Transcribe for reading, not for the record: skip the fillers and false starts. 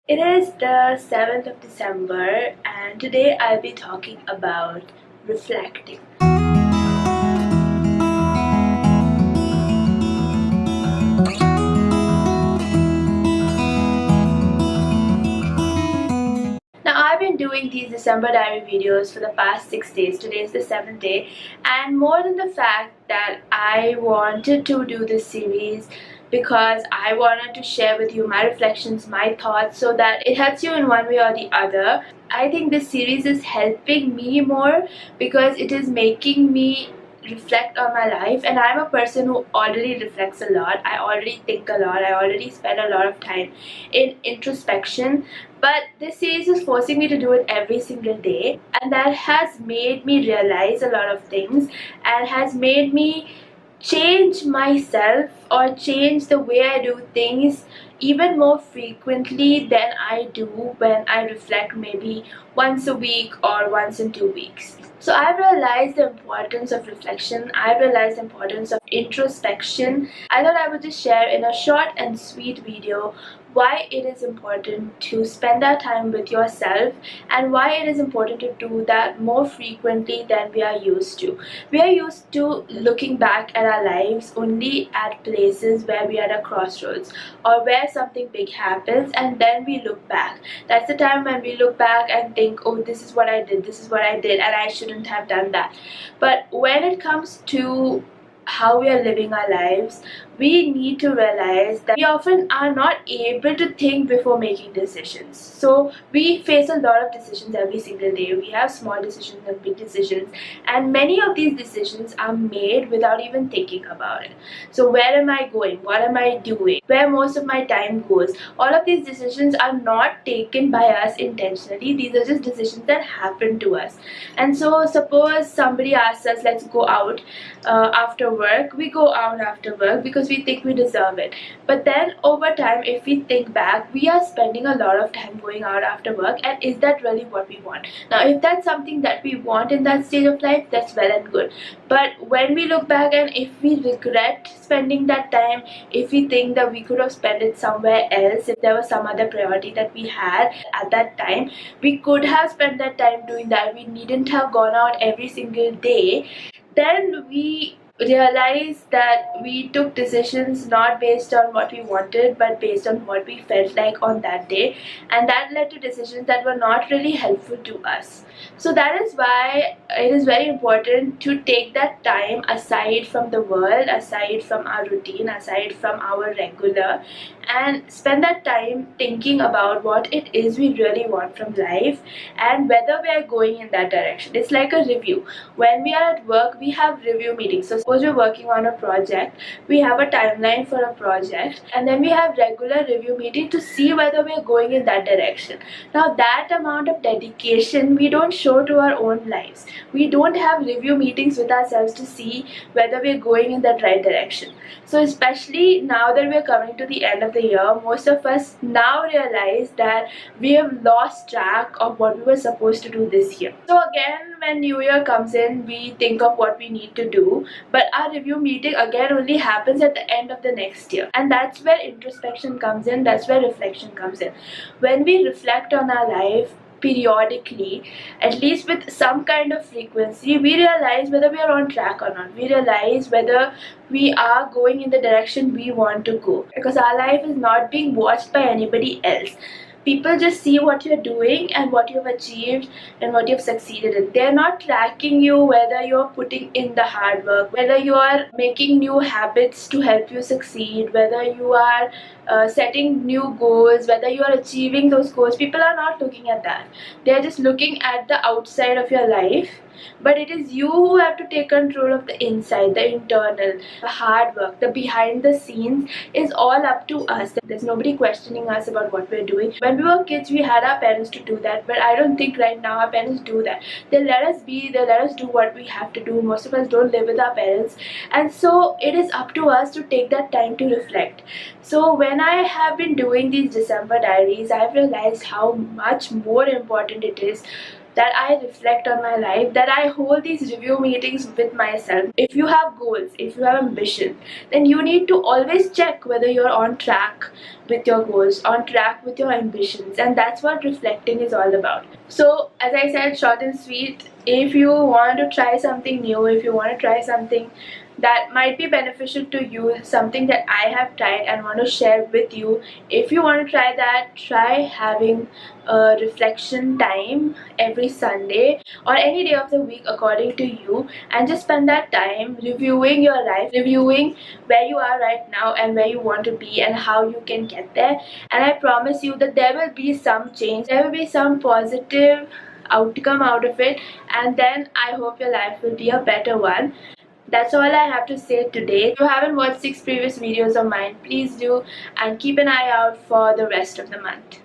It is the 7th of December, and today I'll be talking about reflecting. Now, I've been doing these December diary videos for the past 6 days. Today is the 7th day, and more than the fact that I wanted to do this series because I wanted to share with you my reflections, my thoughts, so that it helps you in one way or the other. I think this series is helping me more because it is making me reflect on my life, and I'm a person who already reflects a lot. I already think a lot. I already spend a lot of time in introspection, but this series is forcing me to do it every single day, and that has made me realize a lot of things and has made me change myself or change the way I do things even more frequently than I do when I reflect maybe once a week or once in 2 weeks. So I've realized the importance of reflection. I've realized the importance of introspection. I thought I would just share in a short and sweet video why it is important to spend that time with yourself and why it is important to do that more frequently than we are used to. We are used to looking back at our lives only at places where we are at a crossroads or where something big happens, and then we look back. That's the time when we look back and think, oh, this is what I did, this is what I did, and I shouldn't have done that. But when it comes to how we are living our lives, we need to realize that we often are not able to think before making decisions. So we face a lot of decisions every single day. We have small decisions and big decisions, and many of these decisions are made without even thinking about it. So where am I going? What am I doing? Where most of my time goes? All of these decisions are not taken by us intentionally. These are just decisions that happen to us. And so suppose somebody asks us, let's go out after work. We go out after work because we think we deserve it. But then over time, if we think back, we are spending a lot of time going out after work, and is that really what we want? Now, if that's something that we want in that stage of life, that's well and good. But when we look back and if we regret spending that time, if we think that we could have spent it somewhere else, if there was some other priority that we had at that time, we could have spent that time doing that. We needn't have gone out every single day. Then we realize that we took decisions not based on what we wanted but based on what we felt like on that day, and that led to decisions that were not really helpful to us. So that is why it is very important to take that time aside from the world, aside from our routine, aside from our regular, and spend that time thinking about what it is we really want from life and whether we are going in that direction. It's like a review. When we are at work, we have review meetings. So suppose we're working on a project, we have a timeline for a project, and then we have regular review meeting to see whether we are going in that direction. Now that amount of dedication we don't show to our own lives. We don't have review meetings with ourselves to see whether we are going in that right direction. So especially now that we are coming to the end of the year, most of us now realize that we have lost track of what we were supposed to do this year. So again, when New Year comes in, we think of what we need to do, but our review meeting again only happens at the end of the next year. And that's where introspection comes in, that's where reflection comes in. When we reflect on our life periodically, at least with some kind of frequency, we realize whether we are on track or not. We realize whether we are going in the direction we want to go, because our life is not being watched by anybody else. People just see what you're doing and what you've achieved and what you've succeeded in. They're not tracking you whether you're putting in the hard work, whether you are making new habits to help you succeed, whether you are setting new goals, whether you are achieving those goals. People are not looking at that. They're just looking at the outside of your life. But it is you who have to take control of the inside, the internal, the hard work, the behind the scenes is all up to us. There's nobody questioning us about what we're doing. When we were kids, we had our parents to do that, but I don't think right now our parents do that. They let us be, they let us do what we have to do. Most of us don't live with our parents, and so it is up to us to take that time to reflect. So when I have been doing these December diaries, I've realized how much more important it is that I reflect on my life, that I hold these review meetings with myself. If you have goals, if you have ambition, then you need to always check whether you're on track with your goals, on track with your ambitions, and that's what reflecting is all about. So as I said, short and sweet, if you want to try something new, if you want to try something that might be beneficial to you, something that I have tried and want to share with you, if you want to try that, try having a reflection time every Sunday or any day of the week according to you, and just spend that time reviewing your life, reviewing where you are right now and where you want to be and how you can get there. And I promise you that there will be some change, there will be some positive outcome out of it, and then I hope your life will be a better one. That's all I have to say today. If you haven't watched 6 previous videos of mine, please do, and keep an eye out for the rest of the month.